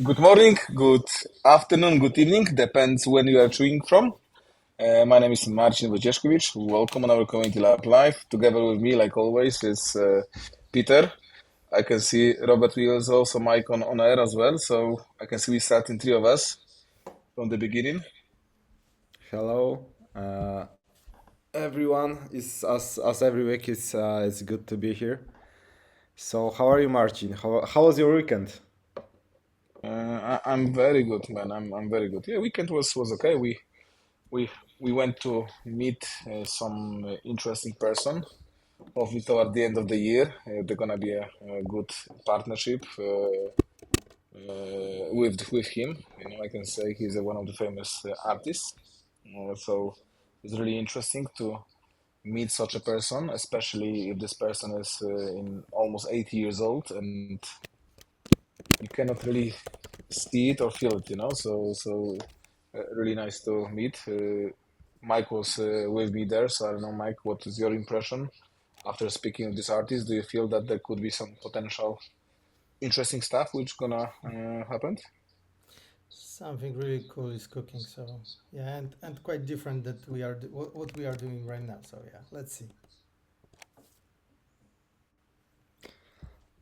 Good morning, good afternoon, good evening, depends when you are tuning from. My name is Marcin. Welcome on our Community Lab Live. Together with me, like always, is Peter. I can see Robert Wheels also Mike on air as well. So I can see we start in three of us from the beginning. Hello, everyone. Is as every week. It's good to be here. So, how are you, Marcin? How was your weekend? I'm very good, man. I'm very good. Yeah, weekend was okay. We we went to meet some interesting person. Hopefully, toward the end of the year, they're gonna be a good partnership with him. I can say he's one of the famous artists. So it's really interesting to meet such a person, especially if this person is in almost 80 years old and you cannot really see it or feel it. So really nice to meet. Mike was with me there, so I don't know, Mike, what is your impression after speaking with this artist? Do you feel that there could be some potential interesting stuff which gonna happen? Something really cool is cooking. So yeah, and quite different that what we are doing right now. So yeah, let's see.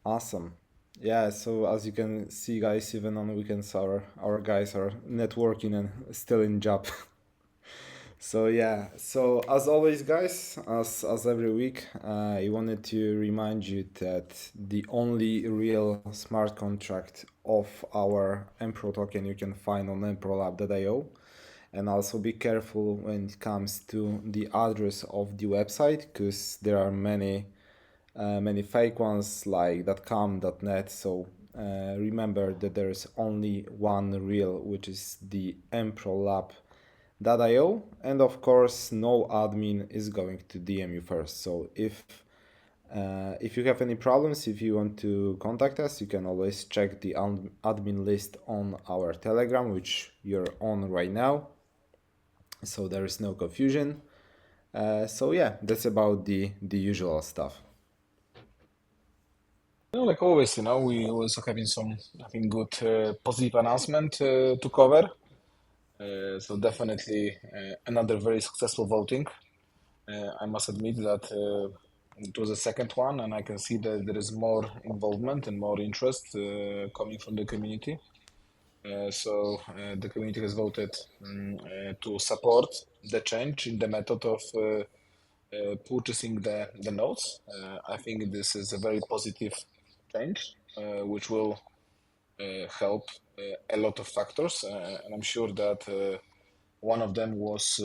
Awesome. Yeah. So as you can see, guys, even on weekends, our guys are networking and still in job. So yeah, so as always, guys, as every week, I wanted to remind you that the only real smart contract of our MPRO token you can find on mprolab.io, and also be careful when it comes to the address of the website because there are many fake ones like .com, .net. So remember that there is only one real, which is the mprolab.io, and of course no admin is going to DM you first. So if you have any problems, if you want to contact us, you can always check the admin list on our Telegram, which you're on right now. So there is no confusion. So yeah, that's about the usual stuff. Like always, we also having some, I think, good positive announcement to cover. So definitely another very successful voting. I must admit that it was the second one, and I can see that there is more involvement and more interest coming from the community. The community has voted to support the change in the method of purchasing the notes. I think this is a very positive change, which will help a lot of factors. And I'm sure that one of them was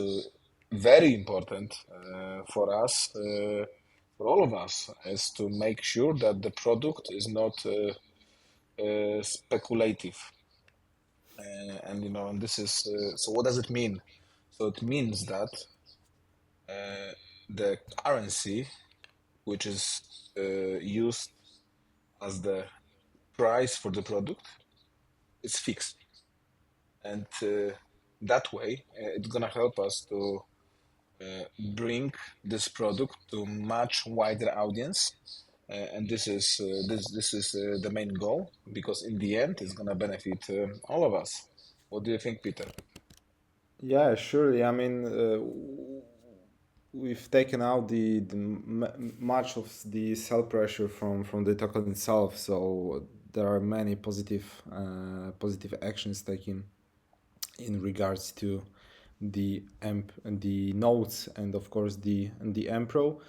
very important for us, for all of us, is to make sure that the product is not speculative. And this is so. What does it mean? So it means that uh, the currency, which is used as the price for the product, is fixed, and that way it's gonna help us to bring this product to much wider audience. And this is the main goal because in the end it's gonna benefit all of us. What do you think, Peter? Yeah, surely. I mean, we've taken out much of the sell pressure from the token itself, so there are many positive actions taken in regards to the nodes, and of course the MPRO.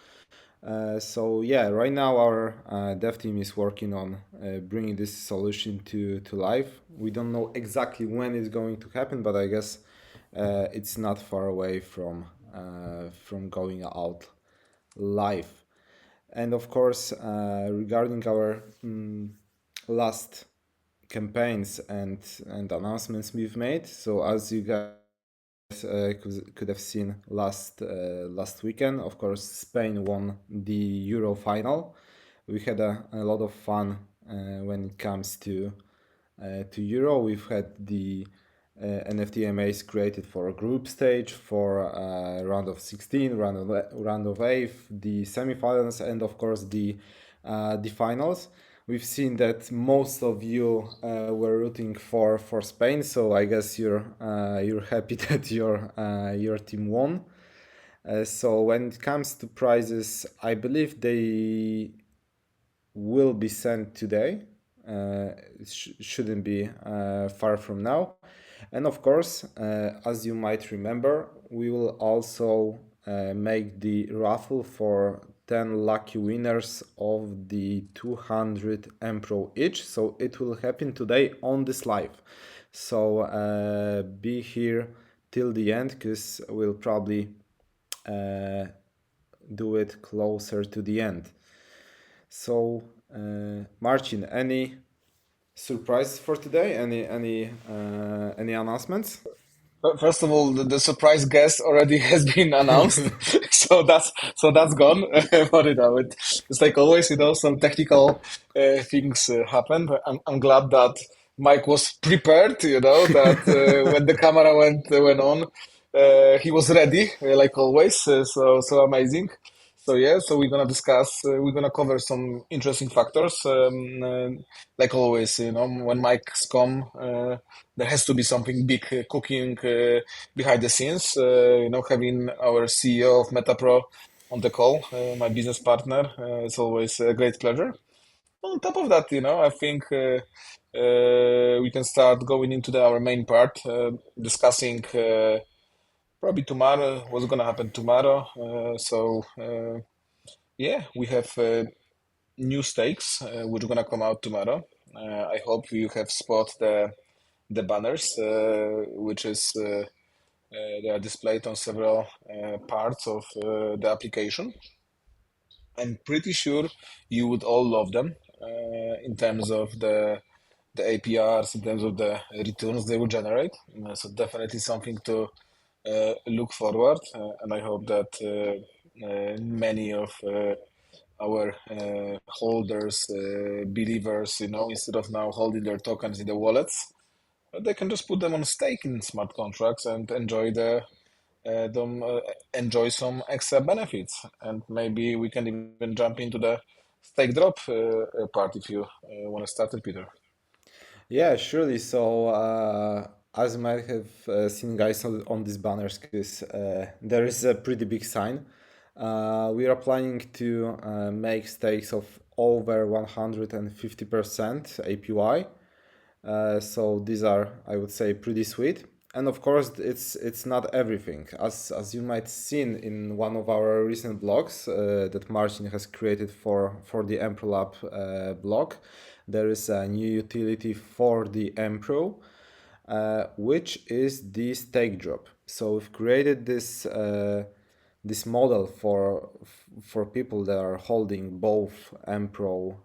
So yeah, right now our dev team is working on bringing this solution to life. We don't know exactly when it's going to happen, but I guess it's not far away from going out live. And of course, regarding our last campaigns and announcements we've made. So as you guys could have seen last weekend, of course, Spain won the Euro final. We had a lot of fun when it comes to Euro. We've had the NFTMAs created for a group stage, for round of 16, round of 8, the semifinals, and of course the finals. we've seen that most of you were rooting for Spain, so I guess you're happy that your team won. So when it comes to prizes, I believe they will be sent today. It shouldn't be far from now. And of course, as you might remember, we will also make the raffle for 10 lucky winners of the 200 MPRO each. So it will happen today on this live. So be here till the end because we'll probably do it closer to the end. So, Marcin, any surprises for today? Any announcements? First of all, the surprise guest already has been announced, so that's gone for it now. It's like always, some technical things happened. I'm glad that Mike was prepared. That when the camera went on, he was ready, like always. So amazing. So yeah, so we're gonna cover some interesting factors. Like always, when mics come, there has to be something big cooking behind the scenes. Having our CEO of MetaPro on the call, my business partner, it's always a great pleasure. On top of that, I think we can start going into our main part, discussing probably tomorrow what's gonna happen tomorrow. Yeah, we have new stakes which are gonna come out tomorrow. I hope you have spot the banners, which is they are displayed on several parts of the application. I'm pretty sure you would all love them in terms of the APRs, in terms of the returns they will generate. So definitely something to look forward, and I hope that many of our holders, believers, instead of now holding their tokens in the wallets, they can just put them on stake in smart contracts and enjoy some extra benefits. And maybe we can even jump into the stake drop part if you want to start it, Peter. Yeah, surely. So, as you might have seen, guys, on these banners, because there is a pretty big sign. We are planning to make stakes of over 150% APY. So these are, I would say, pretty sweet. And of course, it's not everything. As you might seen in one of our recent blogs that Marcin has created for the MPRO Lab blog, there is a new utility for the MPRO, which is the stake drop. So we've created this model for people that are holding both MPRO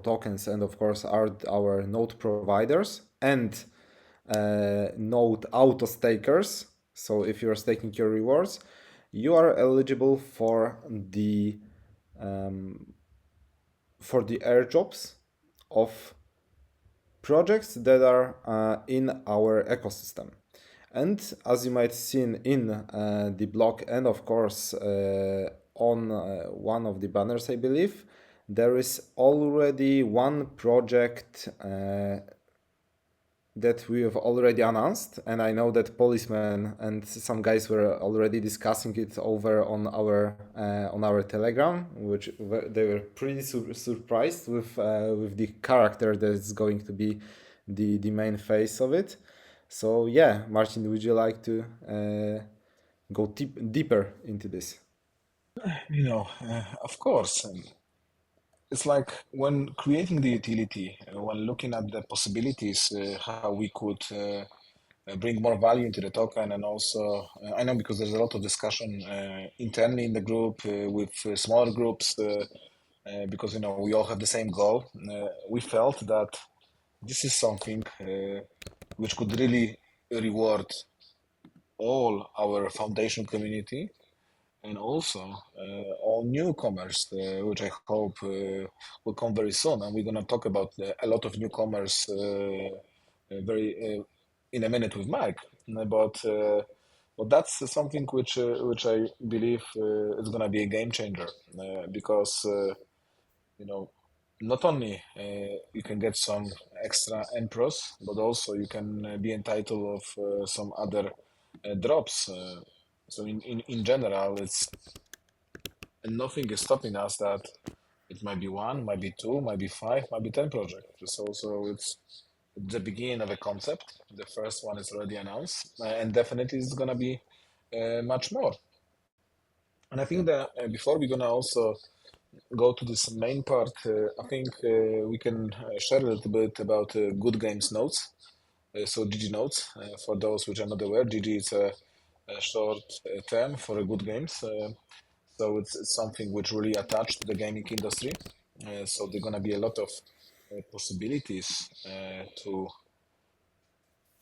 tokens and of course our node providers and node auto stakers. So if you're staking your rewards, you are eligible for the airdrops of projects that are in our ecosystem. And as you might seen in the blog and of course on one of the banners, I believe, there is already one project that we have already announced, and I know that Policeman and some guys were already discussing it over on our Telegram, which they were pretty surprised with the character that is going to be the main face of it. So yeah, Marcin, would you like to go deeper into this? Of course. It's like when creating the utility, when looking at the possibilities, how we could bring more value into the token, and also I know because there's a lot of discussion internally in the group with smaller groups because we all have the same goal. We felt that this is something which could really reward all our foundation community and also all newcomers, which I hope will come very soon. And we're going to talk about a lot of newcomers very in a minute with Mike. But that's something which I believe is going to be a game changer because you know not only you can get some extra MPROs, but also you can be entitled of some other drops. So in general, it's and nothing is stopping us that it might be one, might be two, might be five, might be 10 projects. So it's the beginning of a concept. The first one is already announced, and definitely it's gonna be much more. And I think that before we're gonna also go to this main part, I think we can share a little bit about good games notes. So ggNODEs, for those which are not aware, GG is a short term for a good games. So it's something which really attached to the gaming industry. So there are gonna be a lot of possibilities to,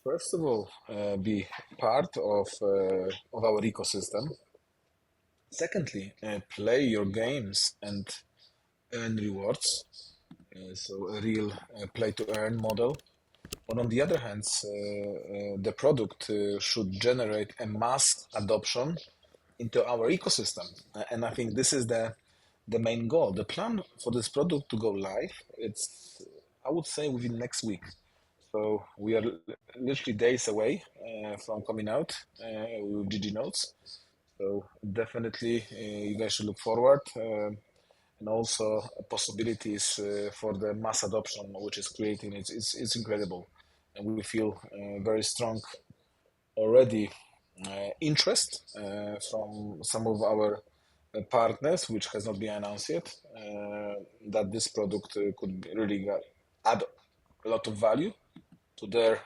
first of all, be part of our ecosystem. Secondly, play your games and earn rewards. So a real play to earn model. But on the other hand, the product should generate a mass adoption into our ecosystem. And I think this is the main goal. The plan for this product to go live, it's, I would say, within next week. So we are literally days away from coming out with ggNODEs. So definitely you guys should look forward. And also possibilities for the mass adoption, which is creating, it's incredible. And we feel very strong already interest from some of our partners, which has not been announced yet, that this product could really add a lot of value to their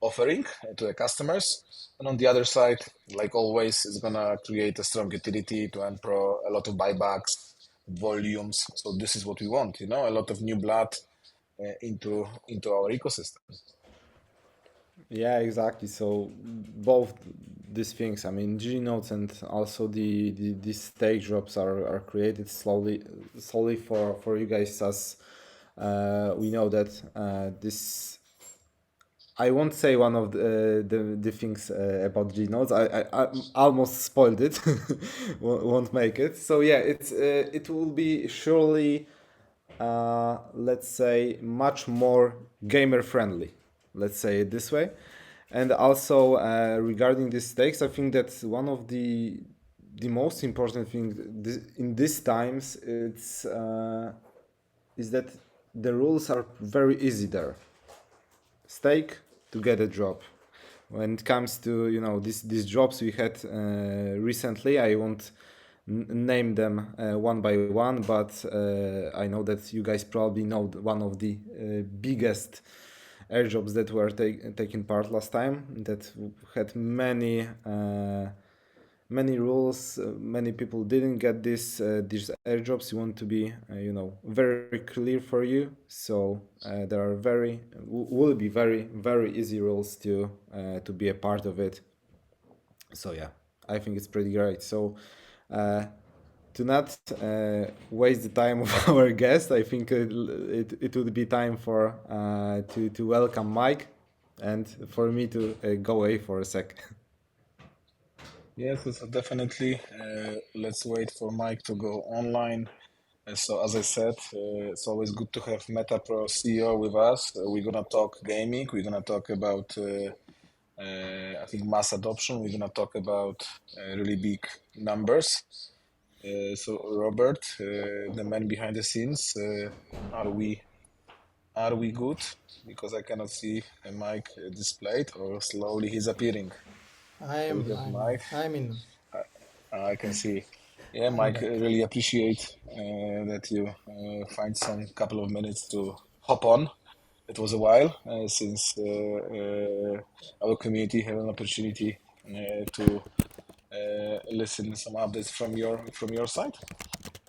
offering to the customers. And on the other side, like always, it's gonna create a strong utility to MPRO, a lot of buybacks, volumes. So this is what we want, a lot of new blood into our ecosystem. Yeah, exactly. So both these things, I mean, G notes and also the stake drops are created slowly for you guys, as we know that this, I won't say one of the things about G nodes. I almost spoiled it. Won't make it. So yeah, it will be surely let's say much more gamer friendly, let's say it this way. And also regarding the stakes, I think that's one of the most important things in these times. Is that the rules are very easy there. Stake to get a drop. When it comes to these drops we had recently, I won't name them one by one, but I know that you guys probably know one of the biggest airdrops that were taking part last time, that had many rules. Many people didn't get these airdrops. You want to be very clear for you. So there are will be very easy rules to be a part of it. So yeah, I think it's pretty great. So to not waste the time of our guest, I think it would be time for to welcome Mike, and for me to go away for a sec. Yes, so definitely. Let's wait for Mike to go online. So as I said, it's always good to have MetaPro CEO with us. We're gonna talk gaming. We're gonna talk about, I think, mass adoption. We're gonna talk about really big numbers. So Robert, the man behind the scenes, are we good? Because I cannot see a mic displayed, or slowly he's appearing. So we have Mike. I'm in. I can see. Yeah, I'm Mike, back. really appreciate that you find some couple of minutes to hop on. It was a while since our community had an opportunity to listen to some updates from your side.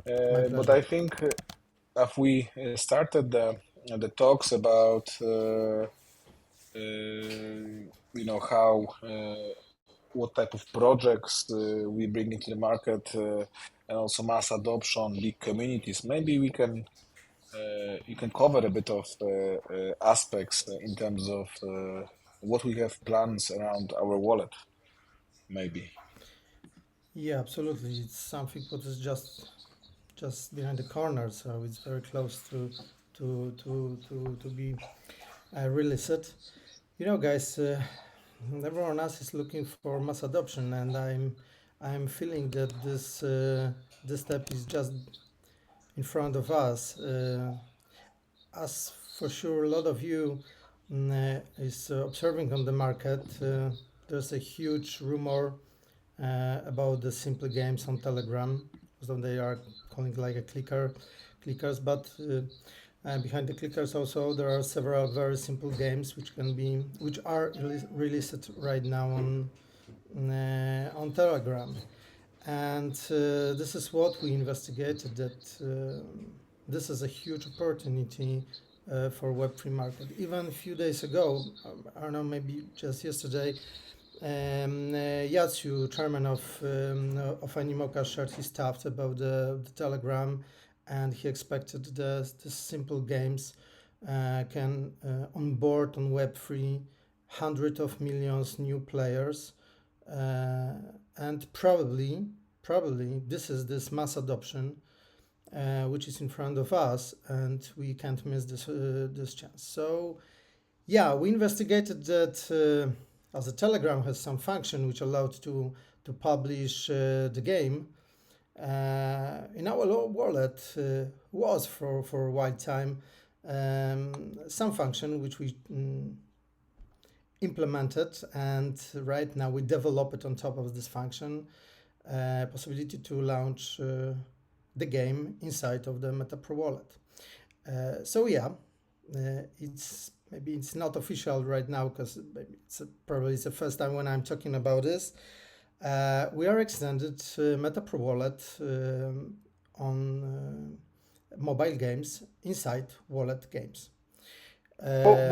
My But pleasure. I think if we started the talks about how what type of projects we bring into the market, and also mass adoption, big communities. Maybe we can you can cover a bit of aspects in terms of what we have plans around our wallet, maybe. Yeah, absolutely. It's something what is just behind the corner, so it's very close to be released. You know, guys, everyone else is looking for mass adoption, and I'm feeling that this step is just in front of us. As for sure, a lot of you is observing on the market. There's a huge rumor about the simple games on Telegram, so they are calling like a clickers, but behind the clickers also there are several very simple games which are released right now on Telegram, and this is what we investigated, that this is a huge opportunity for Web3 market. Even a few days ago, I don't know, maybe just yesterday, Yasu, chairman of Animoca, shared his thoughts about the Telegram, and he expected the simple games can onboard on Web3 hundreds of millions new players, and probably this mass adoption which is in front of us, and we can't miss this chance. So yeah, we investigated that as a Telegram has some function which allowed to publish the game. In our wallet was for a while time some function which we implemented, and right now we develop it on top of this function, possibility to launch the game inside of the MPRO wallet. So yeah, it's not official right now, because probably it's the first time when I'm talking about this. We are extended MPRO wallet on mobile games inside wallet games. What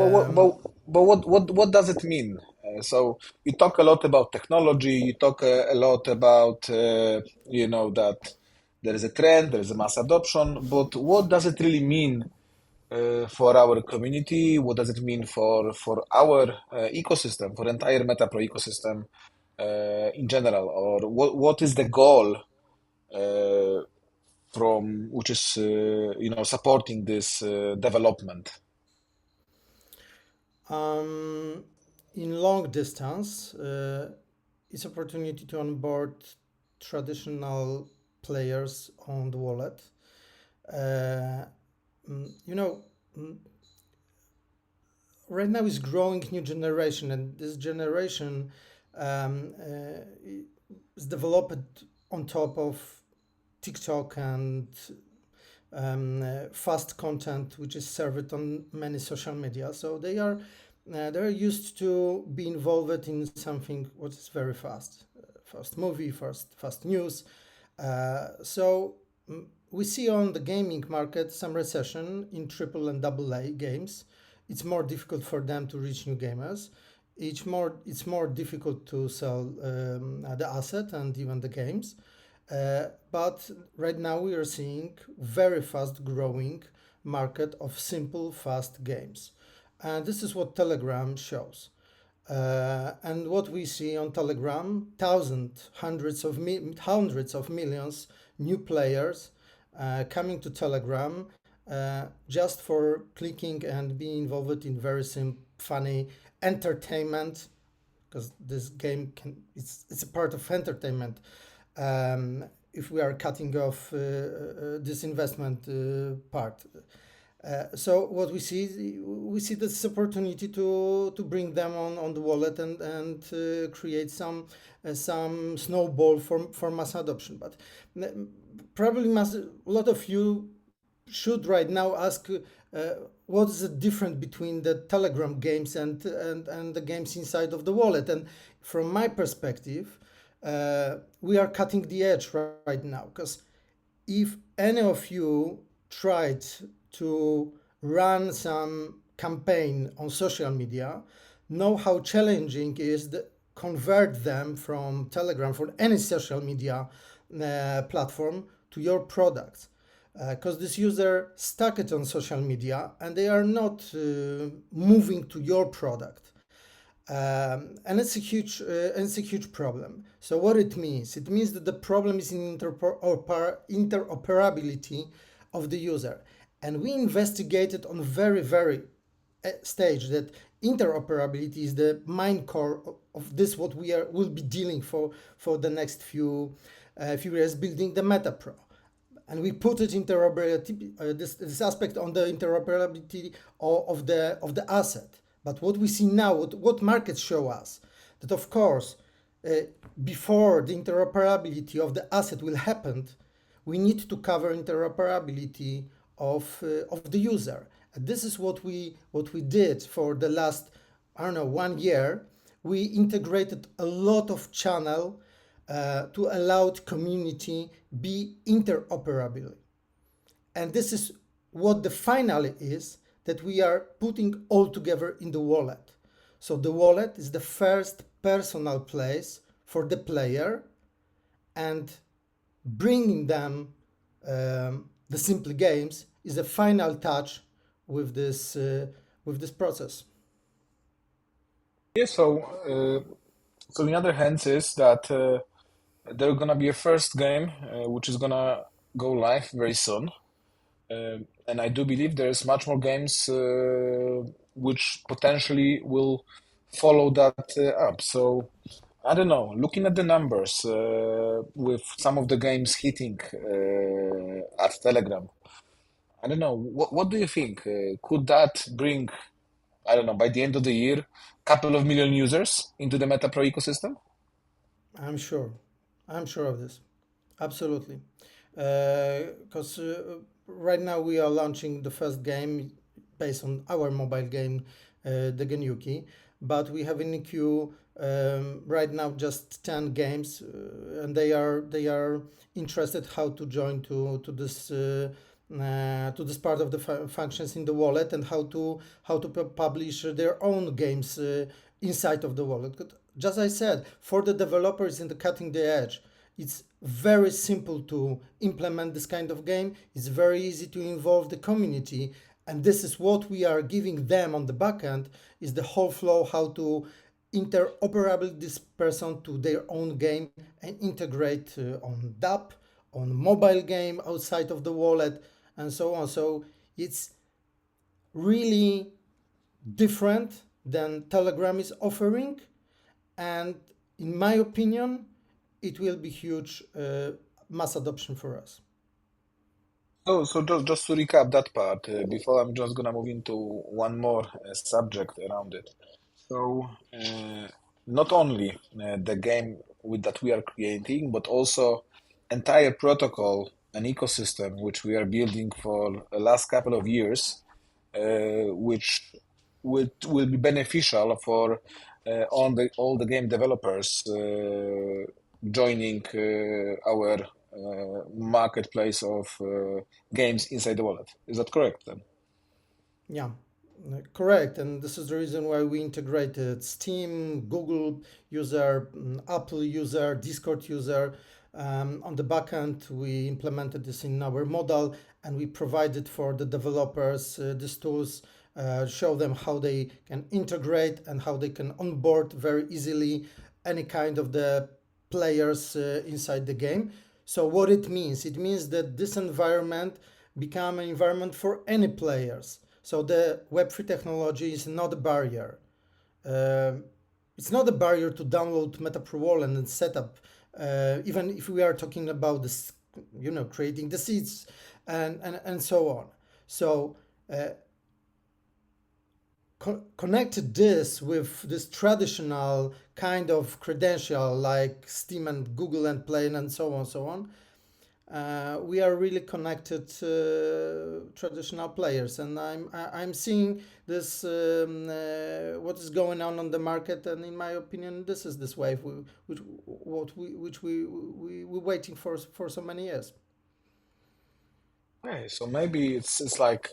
does it mean? So you talk a lot about technology. You talk a lot about that there is a trend, there is a mass adoption. But what does it really mean for our community? What does it mean for our ecosystem, for entire MetaPro ecosystem in general? Or what is the goal from which is supporting this development? In long distance, it's opportunity to onboard traditional players on the wallet. You know, right now is growing new generation, and this generation is developed on top of TikTok and fast content which is served on many social media. So they're used to be involved in something what is very fast, fast movie, fast news. So we see on the gaming market some recession in triple and double A games. It's more difficult for them to reach new gamers. It's more difficult to sell the asset and even the games. But right now we are seeing very fast growing market of simple fast games, and this is what Telegram shows. And what we see on Telegram, hundreds of millions new players coming to Telegram just for clicking and being involved in very funny entertainment, because this game it's a part of entertainment. If we are cutting off this investment part. So what we see this opportunity to bring them on the wallet and create some snowball for mass adoption. But probably a lot of you should right now ask what is the difference between the Telegram games and the games inside of the wallet. And from my perspective, we are cutting the edge right now, because if any of you tried to run some campaign on social media, know how challenging it is to convert them from Telegram, for any social media platform, to your products, because this user stuck it on social media and they are not moving to your product. And it's a huge problem. So what it means? It means that the problem is in interoperability of the user, and we investigated on very stage that interoperability is the main core of this what will be dealing for the next few years building the MetaPro, and we put it interoperability this aspect on the interoperability of the asset. But what we see now, what markets show us, that of course, uh, before the interoperability of the asset will happen, we need to cover interoperability of the user. And this is what we did for the last, I don't know, 1 year. We integrated a lot of channel to allow the community be interoperable. And this is what the finale is, that we are putting all together in the wallet. So the wallet is the first personal place for the player, and bringing them the simple games is a final touch with this process. Yeah, so the other hand is that there's gonna be a first game which is gonna go live very soon. And I do believe there's much more games which potentially will follow that up. So I don't know. Looking at the numbers, with some of the games hitting at Telegram, I don't know. What do you think? Could that bring, I don't know, by the end of the year, couple of million users into the MetaPro ecosystem? I'm sure. I'm sure of this. Absolutely. Because right now we are launching the first game based on our mobile game, the Genuki, but we have in the queue right now just 10 games, and they are interested how to join to this part of the functions in the wallet, and how to publish their own games inside of the wallet. Just I said, for the developers in the cutting the edge, it's very simple to implement this kind of game. It's very easy to involve the community, and this is what we are giving them on the backend, is the whole flow, how to interoperable this person to their own game and integrate on DApp, on mobile game outside of the wallet, and so on. So it's really different than Telegram is offering, and in my opinion, it will be huge mass adoption for us. So just to recap that part, before I'm just gonna move into one more subject around it. So not only the game that we are creating, but also entire protocol and ecosystem which we are building for the last couple of years, which will be beneficial for all the game developers joining our marketplace of games inside the wallet. Is that correct then? Yeah, correct. And this is the reason why we integrated Steam, Google user, Apple user, Discord user. On the backend, we implemented this in our model, and we provided for the developers these tools, show them how they can integrate and how they can onboard very easily any kind of the players inside the game. So what it means that this environment become an environment for any players. So the Web3 technology is not a barrier. Uh, it's not a barrier to download MetaPro and set up. Even if we are talking about this, creating the seeds and so on. So connected this with this traditional kind of credential like Steam and Google and Play and so on, we are really connected traditional players, and I'm seeing this what is going on the market, and in my opinion, this is this wave we waiting for so many years. Okay, so maybe it's like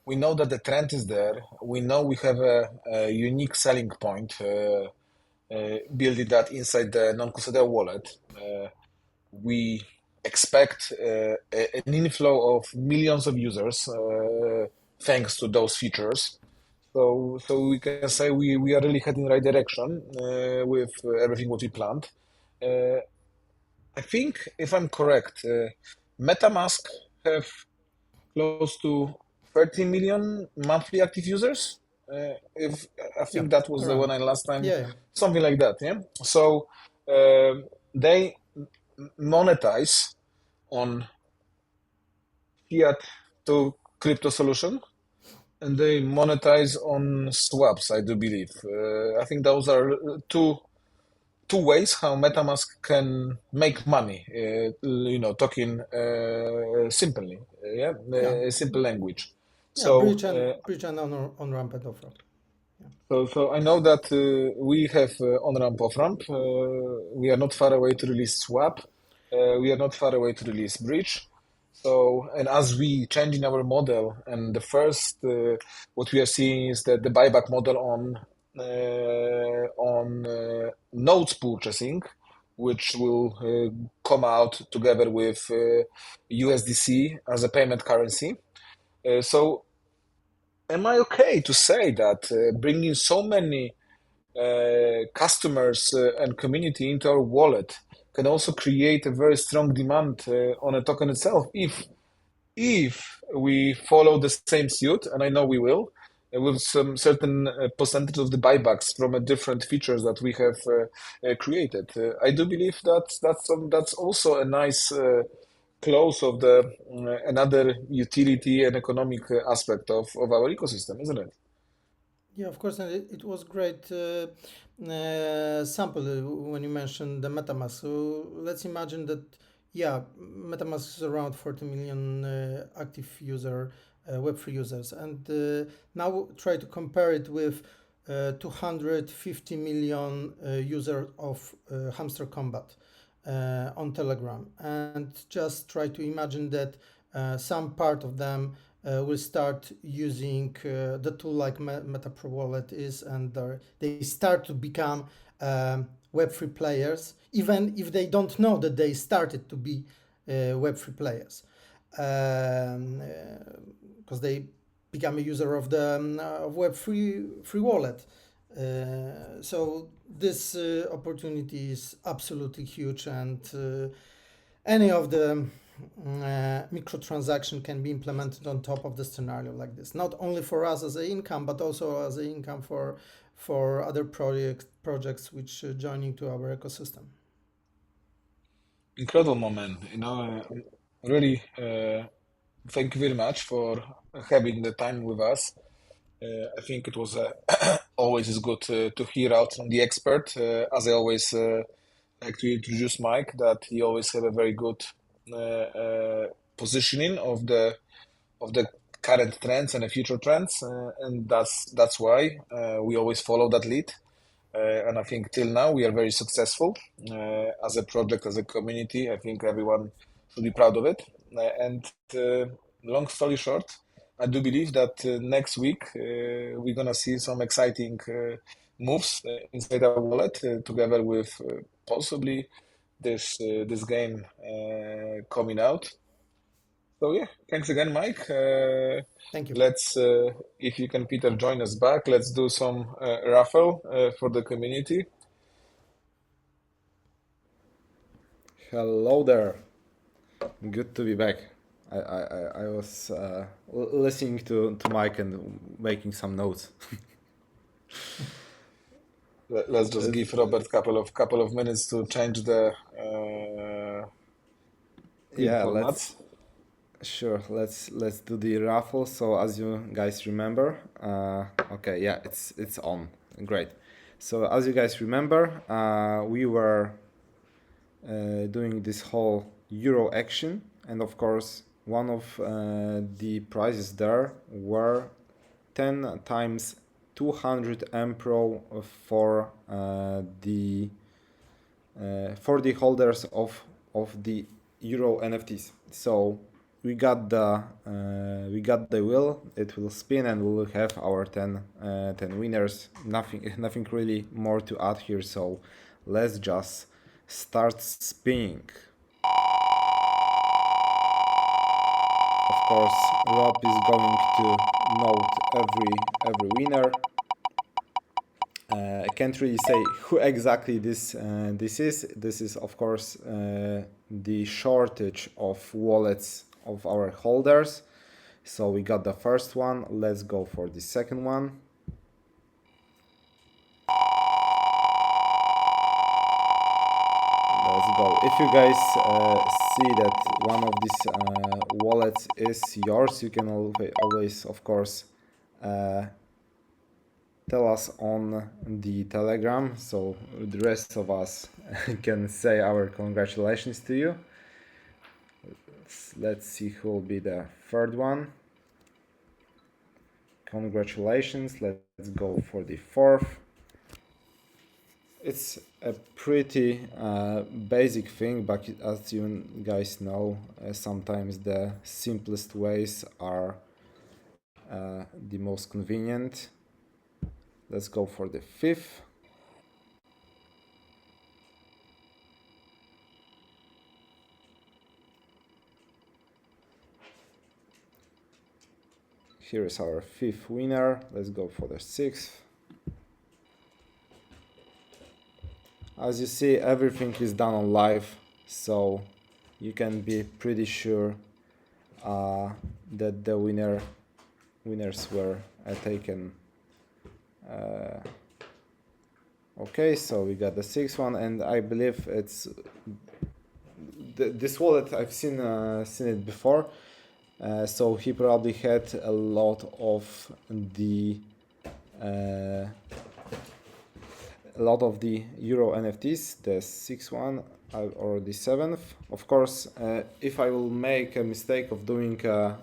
we know that the trend is there. We know we have a unique selling point, building that inside the non-custodial wallet. We expect an inflow of millions of users thanks to those features. So we can say we are really heading in the right direction with everything what we planned. I think, if I'm correct, MetaMask have close to 30 million monthly active users. If I Yeah, think that was the one around. I last time, Yeah, something like that. Yeah. So they monetize on fiat to crypto solution, and they monetize on swaps. I do believe. I think those are two ways how MetaMask can make money. Talking simply, yeah, yeah, simple language. yeah. So, Bridge and on ramp and off ramp. Yeah, so I know that we have on-ramp, off-ramp. We are not far away to release swap. We are not far away to release bridge. So, and as we changing our model, and the first what we are seeing is that the buyback model on notes purchasing, which will come out together with USDC as a payment currency. So, am I okay to say that bringing so many customers and community into our wallet can also create a very strong demand on a token itself if we follow the same suit, and I know we will, with some certain percentage of the buybacks from different features that we have created. I do believe that that's also a nice close of the another utility and economic aspect of our ecosystem, isn't it? yeah. Of course, and it was great sample when you mentioned the MetaMask. So let's imagine that, yeah, MetaMask is around 40 million active Web3 users, and now try to compare it with 250 million user of Hamster Combat on Telegram, and just try to imagine that some part of them will start using the tool like MetaPro Wallet is, and they start to become Web3 players, even if they don't know that they started to be Web3 players, because they become a user of the of Web3 free wallet. So this opportunity is absolutely huge, and any of the microtransaction can be implemented on top of the scenario like this. Not only for us as an income, but also as an income for other projects which joining to our ecosystem. Incredible moment, really thank you very much for having the time with us. I think it was always is good to hear out from the expert. As I always like to introduce Mike, that he always have a very good positioning of the current trends and the future trends, and that's why we always follow that lead. And I think till now we are very successful as a project, as a community. I think everyone should be proud of it. And long story short, I do believe that next week we're gonna see some exciting moves inside our wallet together with possibly this game coming out. So yeah, thanks again, Mike. Thank you. Let's, if you can, Peter, join us back. Let's do some raffle for the community. Hello there. Good to be back. I was listening to Mike and making some notes. Let's just give Robert couple of minutes to change the pin Yeah, formats. let's do the raffle. So as you guys remember, okay, yeah, it's on. Great. So as you guys remember, we were doing this whole Euro action, and of course, one of the prizes there were 10 times 200 MPRO for the holders of the Euro NFTs. So we got the wheel. It will spin, and we will have our 10 winners. Nothing really more to add here. So let's just start spinning. Of course, Rob is going to note every winner. I can't really say who exactly this is. This is, of course, the shortage of wallets of our holders. So we got the first one. Let's go for the second one. Let's go. If you guys see that one of these wallets is yours, you can always, of course, tell us on the Telegram, so the rest of us can say our congratulations to you. Let's see who will be the third one. Congratulations. Let's go for the fourth. It's a pretty basic thing, but as you guys know, sometimes the simplest ways are the most convenient. Let's go for the fifth. Here is our fifth winner. Let's go for the sixth. As you see, everything is done on live, so you can be pretty sure that the winners were taken. Okay, so we got the sixth one, and I believe it's this wallet. I've seen it before, so he probably had a lot of the Euro NFTs. The sixth one or the seventh. Of course, if I will make a mistake of doing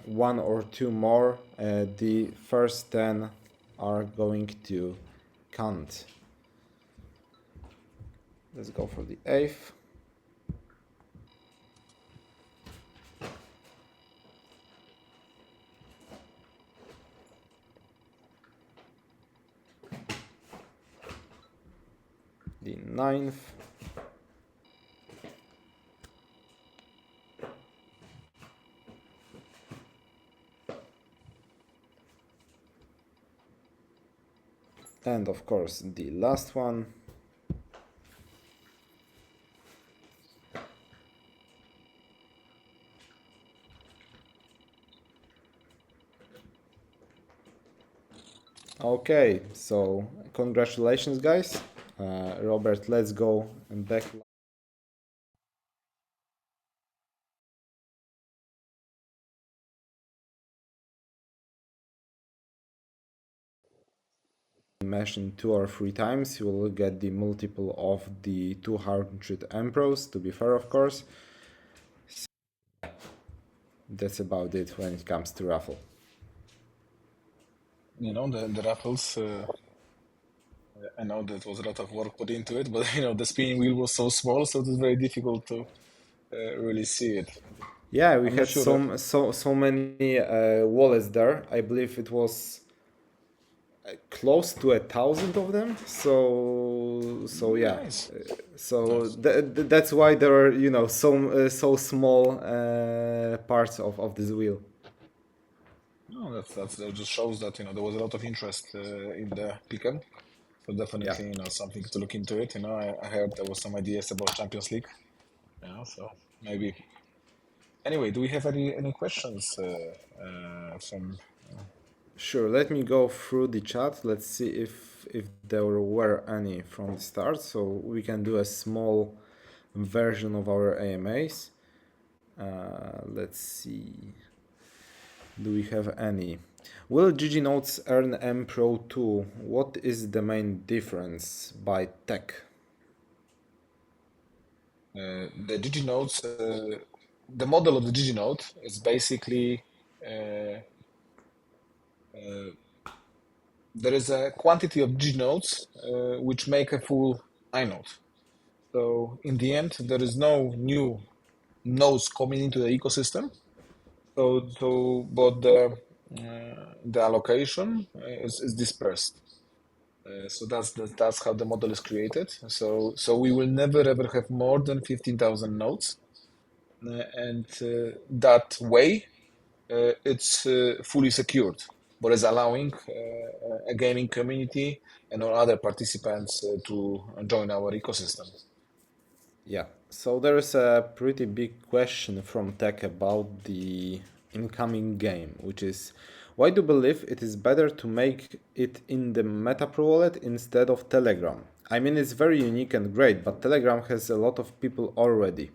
one or two more, the first 10 are going to count. Let's go for the eighth. The ninth. And of course the last one. Okay, so congratulations guys. Robert, let's go and back. Mentioned 2 or 3 times, you will get the multiple of the 200 MPROs, to be fair, of course. So that's about it when it comes to raffle. You know, the raffles, I know that was a lot of work put into it, but you know, the spinning wheel was so small, so it was very difficult to really see it. Yeah, we I'm not had sure so many wallets there. I believe it was close to 1,000 of them. So yeah. Nice. So Nice. that's why there are, you know, so small parts of this wheel. No, that just shows that, you know, there was a lot of interest in the pick'em. So definitely, Yeah. you know, something to look into it. You know, I heard there was some ideas about Champions League. You know, so maybe. Anyway, do we have any questions from? Sure, let me go through the chat. Let's see if there were any from the start, so we can do a small version of our AMAs. Let's see. Do we have any? Will ggNODEs earn MPRO 2? What is the main difference by tech? The ggNodes, the model of the ggNode is basically there is a quantity of ggNodes which make a full inode. So in the end, there is no new nodes coming into the ecosystem. But the allocation is dispersed. So that's how the model is created. So we will never ever have more than 15,000 nodes, and that way it's fully secured, but is allowing a gaming community and all other participants to join our ecosystem. Yeah, so there is a pretty big question from tech about the incoming game, which is why do you believe it is better to make it in the MetaPro wallet instead of Telegram? I mean, it's very unique and great, but Telegram has a lot of people already.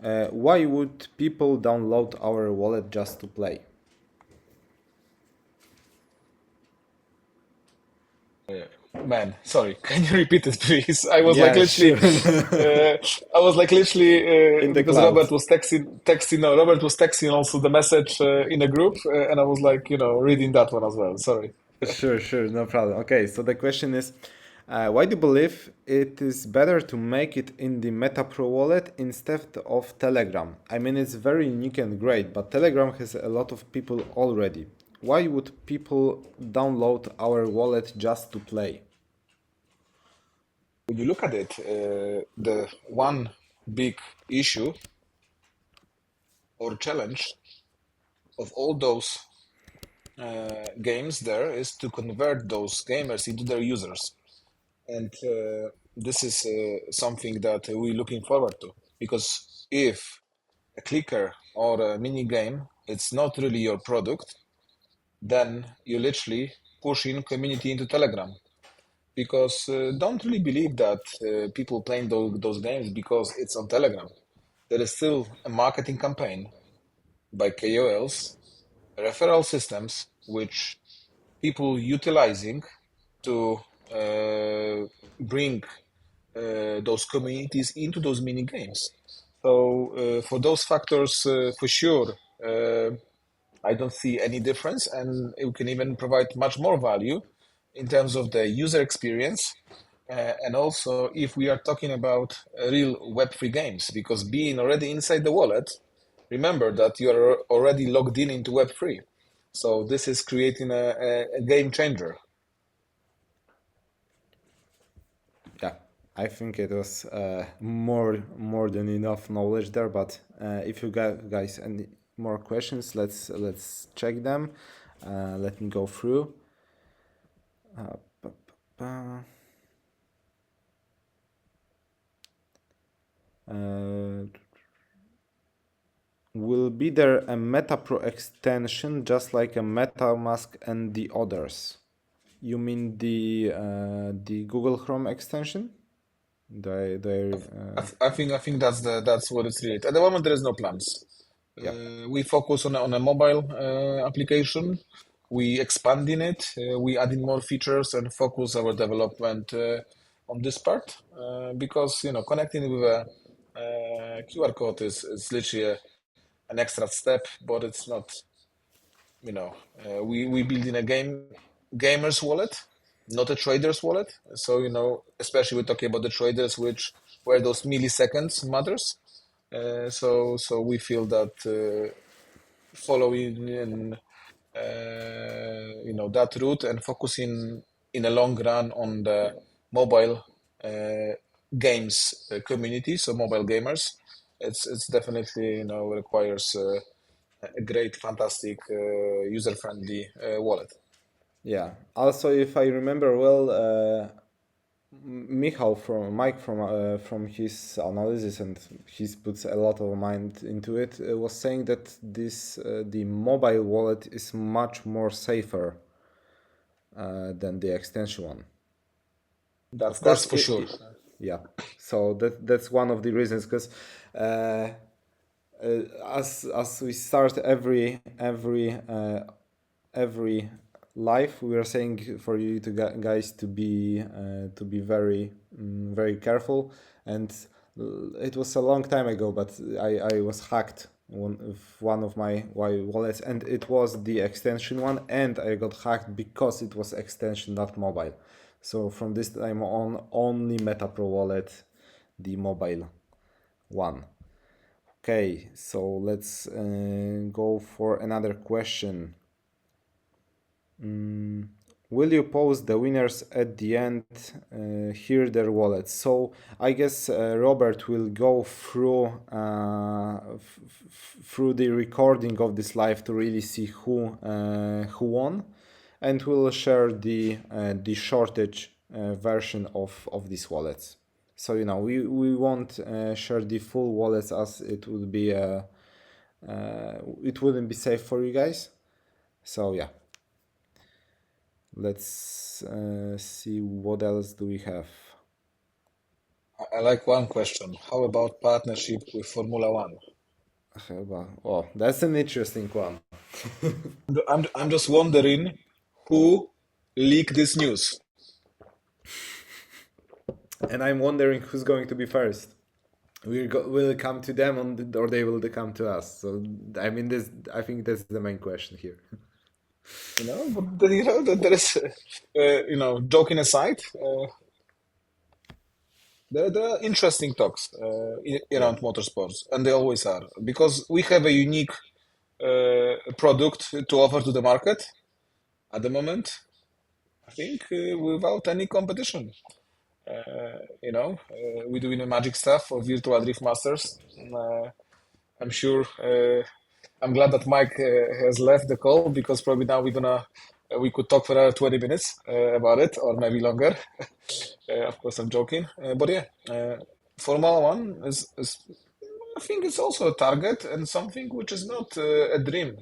Why would people download our wallet just to play? Man, sorry, can you repeat it, please? I was like Yeah, literally, sure. In the because cloud. Robert was texting. No, Robert was texting also the message in a group, and I was like, reading that one as well. Sorry. Sure, no problem. Okay, so the question is, why do you believe it is better to make it in the MetaPro wallet instead of Telegram? I mean, it's very unique and great, but Telegram has a lot of people already. Why would people download our wallet just to play? When you look at it, the one big issue or challenge of all those games there is to convert those gamers into their users. And this is something that we're looking forward to. Because if a clicker or a mini game, it's not really your product, then you literally push in community into Telegram. Because don't really believe that people playing those games because it's on Telegram. There is still a marketing campaign by KOLs, referral systems, which people utilizing to bring those communities into those mini games. So for those factors, for sure, I don't see any difference, and it can even provide much more value in terms of the user experience. And also, if we are talking about real Web3 games, because being already inside the wallet, remember that you are already logged into Web3. So this is creating a game changer. Yeah, I think it was more than enough knowledge there. But if you got guys any more questions, let's check them. Let me go through. Uh, will be there a MetaPro extension just like a MetaMask and the others? You mean the Google Chrome extension? I think that's what it's related. At the moment, there is no plans. Yeah, We focus on a mobile application. We expanding it. We adding more features and focus our development on this part because connecting with a QR code is literally an extra step, but it's not. We building a gamer's wallet, not a trader's wallet. So especially we're talking about the traders, which where those milliseconds matters. So we feel that following in that route and focusing in a long run on the mobile games community, so mobile gamers, it's definitely requires a great, fantastic, user-friendly wallet. yeah. Also, if I remember well, Michal from Mike from his analysis, and he's puts a lot of mind into it, was saying that this the mobile wallet is much more safer than the extension one. Of That's course, for sure. yeah. So that's one of the reasons because as we start every live, we are saying for you to guys to be very careful. And it was a long time ago, but I was hacked one of my wallets, and it was the extension one, and I got hacked because it was extension, not mobile. So from this time on, only MetaPro wallet, the mobile one. Okay, so let's go for another question. will you post the winners at the end? Here their wallets. So I guess Robert will go through through the recording of this live to really see who won, and we'll share the shortage version of these wallets. So we won't share the full wallets, as it would be it wouldn't be safe for you guys. So yeah. Let's see what else do we have. I like one question. How about partnership with Formula One? Oh, that's an interesting one. I'm just wondering who leaked this news. And I'm wondering who's going to be first. Will it come to them or they will come to us? So I mean, I think that's the main question here. But there is, joking aside, there are interesting talks around motorsports, and they always are, because we have a unique product to offer to the market at the moment, I think, without any competition. We're doing the magic stuff for Virtual Drift Masters. I'm sure. I'm glad that Mike has left the call, because probably now we could talk for another 20 minutes about it, or maybe longer. Of course, I'm joking, but yeah, Formula One is I think it's also a target, and something which is not a dream,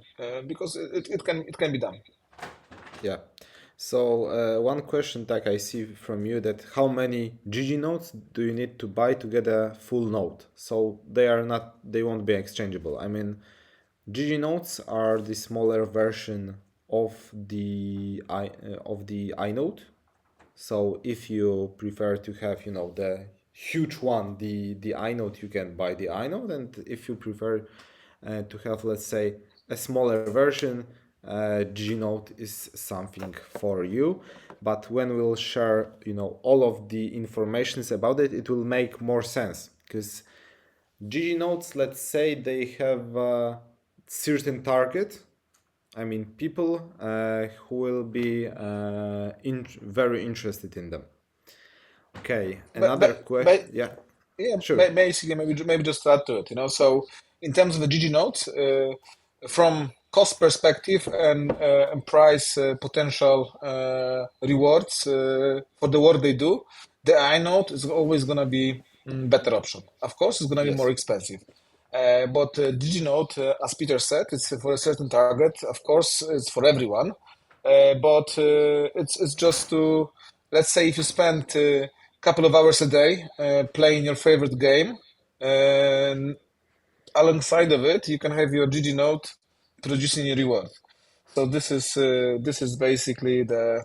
because it can be done. Yeah. So one question that I see from you, that how many ggNODes do you need to buy to get a full node? So they won't be exchangeable. I mean, ggNODes are the smaller version of the inode. So if you prefer to have the huge one, the inode, you can buy the inode, and if you prefer to have, let's say, a smaller version, ggNODE is something for you. But when we'll share all of the informations about it, it will make more sense, because ggNODes, let's say, they have a certain target. I mean, people who will be very interested in them. Okay, another question. Yeah, Yeah, sure. basically, maybe just to add to it, So in terms of the ggNODes, from cost perspective and price potential rewards for the work they do, the inode is always gonna be better option. Of course, it's gonna be more Yes. expensive. But ggNODE, as Peter said, it's for a certain target. Of course, it's for everyone. But it's just to, let's say, if you spend a couple of hours a day playing your favorite game, and alongside of it, you can have your ggNODE producing a reward. So this is basically the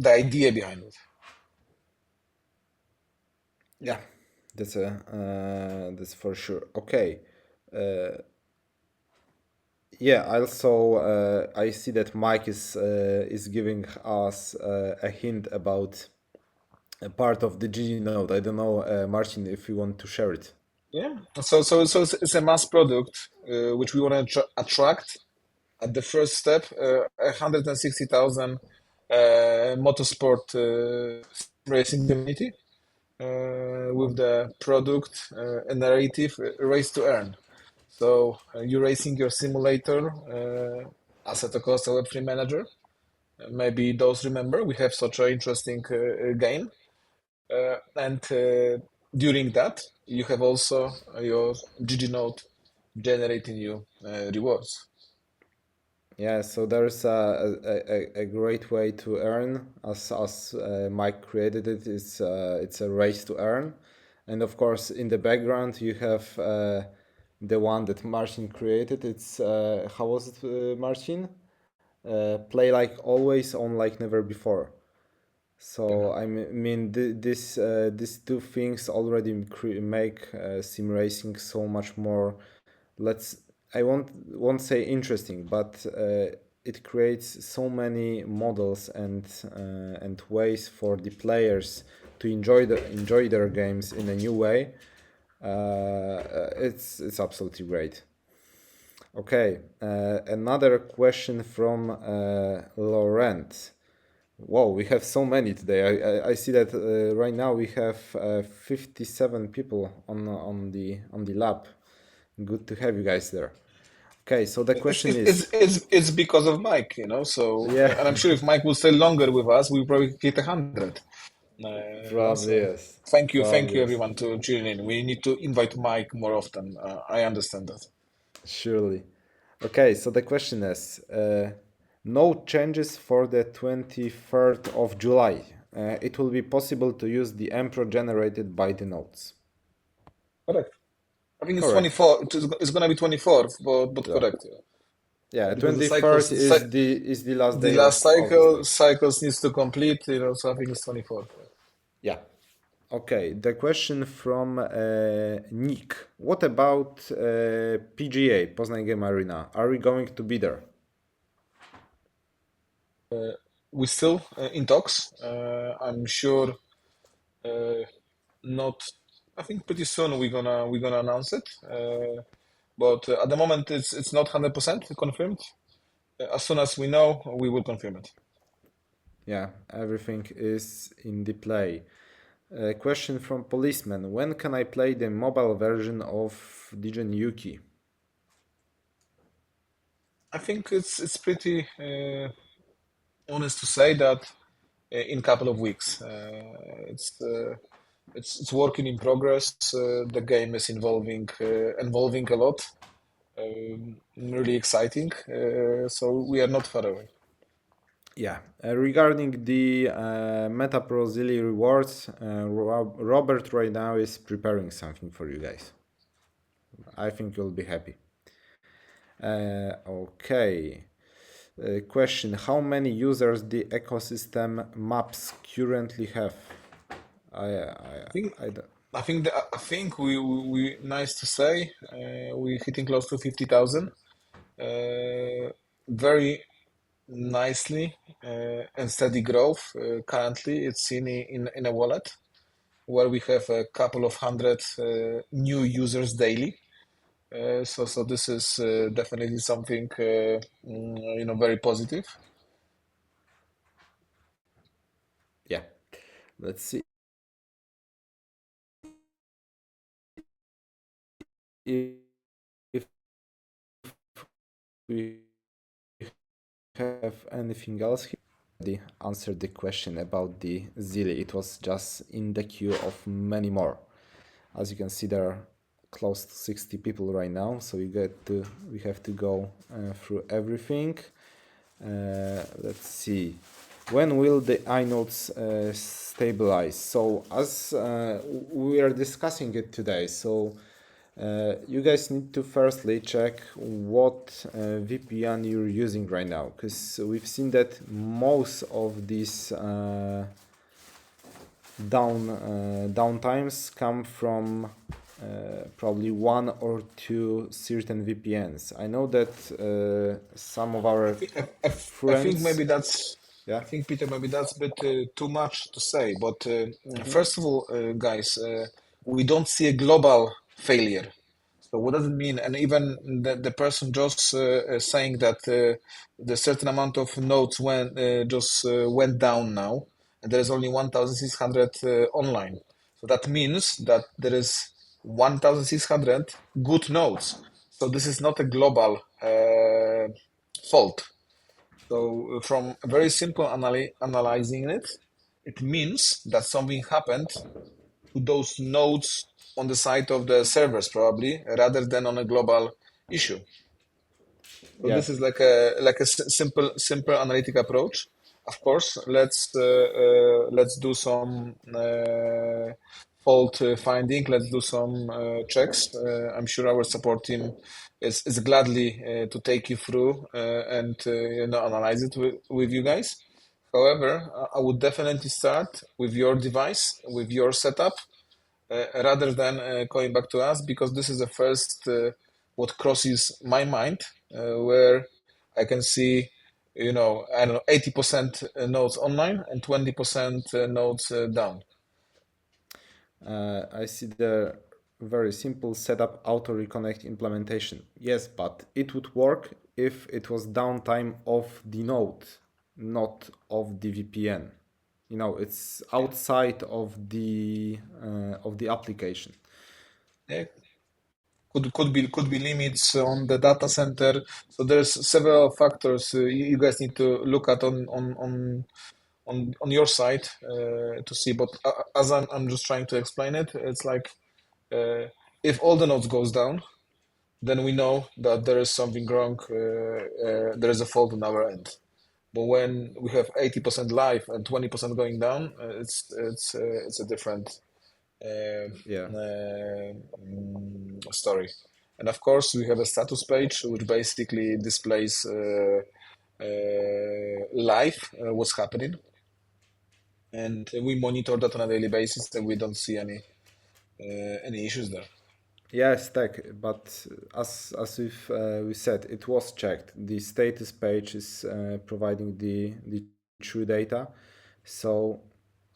idea behind it. Yeah, that's for sure. Okay. Yeah. Also, I see that Mike is giving us a hint about a part of the ggNODE. I don't know, Marcin, if you want to share it. Yeah. So it's a mass product which we want to attract at the first step, 160,000 motorsport racing community with the product and narrative race to earn. So you're racing your simulator Assetto Corsa Web3 Manager. Maybe those remember we have such an interesting game. And during that, you have also your ggNODE generating you rewards. Yeah, so there's a great way to earn, as Mike created it. It's a race to earn, and of course in the background you have the one that Marcin created. It's how was it, Marcin? Play like always, on like never before. So I mean, these two things already make sim racing so much more. Let's I won't say interesting, but it creates so many models and ways for the players to enjoy their games in a new way. It's absolutely great. Okay, another question from Laurent. Whoa, we have so many today. I see that right now we have 57 people on the lab. Good to have you guys there. Okay, so the It's question it's is, it's it's it's because of Mike, you know. So, yeah, and I'm sure if Mike will stay longer with us, we'll probably hit 100. probably So yes, thank probably you yes, everyone to tuning in. We need to invite Mike more often. I understand that. surely. Okay, so the question is, no changes for the 23rd of July. It will be possible to use the MPRO generated by the nodes. Correct. I think it's Correct. 24. It's gonna be 24th, but Yeah. correct. Yeah. Yeah, Because 23rd is the last the day last of August, right? cycles needs to complete. You know, so I think it's 24th. Yeah. Okay, the question from Nick. What about PGA, Poznań Game Arena? Are we going to be there? We're still in talks. I'm sure. Uh, not. I think pretty soon we're gonna announce it. But at the moment it's not 100% confirmed. As soon as we know, we will confirm it. Yeah, everything is in the play. Question from Policeman. When can I play the mobile version of DJ Yuki? I think it's pretty honest to say that in a couple of weeks. It's working in progress. The game is evolving a lot. Really exciting. So we are not far away. Yeah, regarding the MetaPro Zilli rewards, Robert right now is preparing something for you guys. I think you'll be happy. Okay. Question: how many users the ecosystem maps currently have? I think I don't. I think we nice to say we're hitting close to 50,000. Very nicely and steady growth. Currently, it's in a wallet where we have a couple of hundred new users daily. So this is definitely something very positive. Yeah. Let's see if we have anything else here. Already answered the question about the Zilli. It was just in the queue of many more. As you can see, there are close to 60 people right now, so we have to go through everything. Let's see. When will the inodes stabilize? So as we are discussing it today, so you guys need to firstly check what VPN you're using right now, because we've seen that most of these downtimes come from probably one or two certain VPNs. I know that some of I our think I think friends, maybe that's yeah, I think Peter maybe that's a bit too much to say. But first of all, guys, we don't see a global failure. So what does it mean? And even the person just saying that the certain amount of nodes went down now, and there is only 1,600 online. So that means that there is 1,600 good nodes. So this is not a global fault. So from very simple analyzing it, it means that something happened to those nodes on the side of the servers probably rather than on a global issue. So yeah, this is like a simple analytic approach. Of course, let's do some fault finding. Let's do some checks. I'm sure our support team is gladly to take you through and analyze it with you guys. However, I would definitely start with your device, with your setup, rather than going back to us, because this is the first what crosses my mind, where I can see, I don't know, 80% nodes online and 20% nodes down. I see there very simple setup auto reconnect implementation. Yes, but it would work if it was downtime of the node, not of the VPN. You know, it's outside of the application. Yeah, could be limits on the data center. So there's several factors you guys need to look at on your side to see. But as I'm just trying to explain it, it's like if all the nodes goes down, then we know that there is something wrong. There is a fault on our end. But when we have 80% live and 20% going down, it's a different Yeah. story. And of course, we have a status page which basically displays live what's happening, and we monitor that on a daily basis, and we don't see any issues there. Yeah, stack, but as we said, it was checked. The status page is providing the true data. So,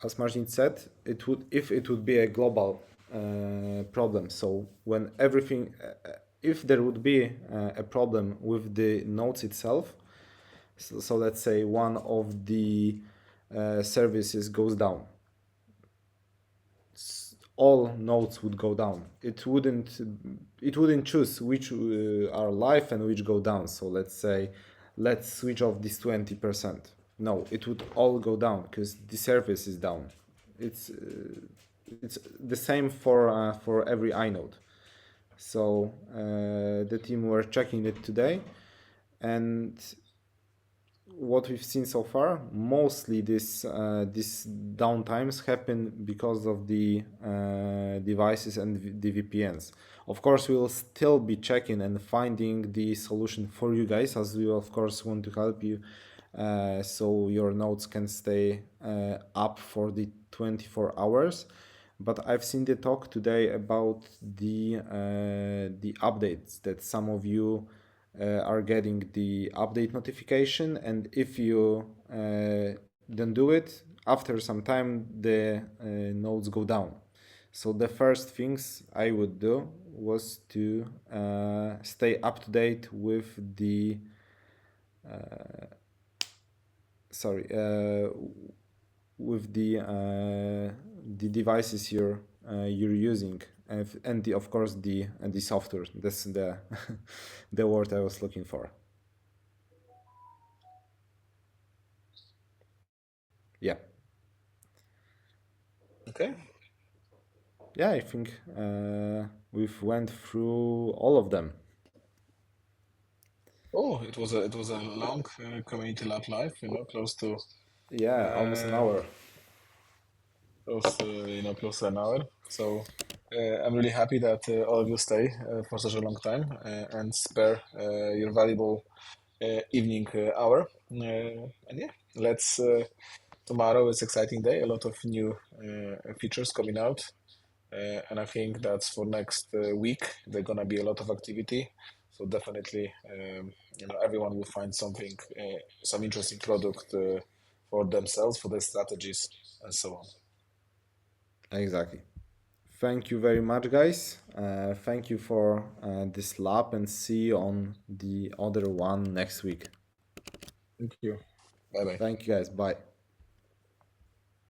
as Marcin said, it would if it would be a global problem. So when everything, if there would be a problem with the nodes itself, so let's say one of the services goes down, all nodes would go down. It wouldn't choose which are live and which go down. So let's switch off this 20%. No, it would all go down because the service is down. It's the same for every inode. So the team were checking it today, and what we've seen so far, mostly these downtimes happen because of the devices and the VPNs. Of course, we will still be checking and finding the solution for you guys, as we will, of course, want to help you, so your nodes can stay up for the 24 hours. But I've seen the talk today about the updates that some of you are getting the update notification, and if you don't do it, after some time the nodes go down. So the first things I would do was to stay up to date with the the devices you're using, and of course the software. That's the the word I was looking for. Yeah. Okay. Yeah, I think we've went through all of them. Oh, it was a long community lab live, close to Yeah, almost an hour. close to an hour. So I'm really happy that all of you stay for such a long time and spare your valuable evening hour. And yeah, let's. Tomorrow is exciting day. A lot of new features coming out, and I think that's for next week. There's gonna be a lot of activity. So definitely, everyone will find something, some interesting product for themselves, for their strategies, and so on. Exactly. Thank you very much, guys. Thank you for this lab, and see you on the other one next week. Thank you. Bye bye. Thank you, guys. Bye.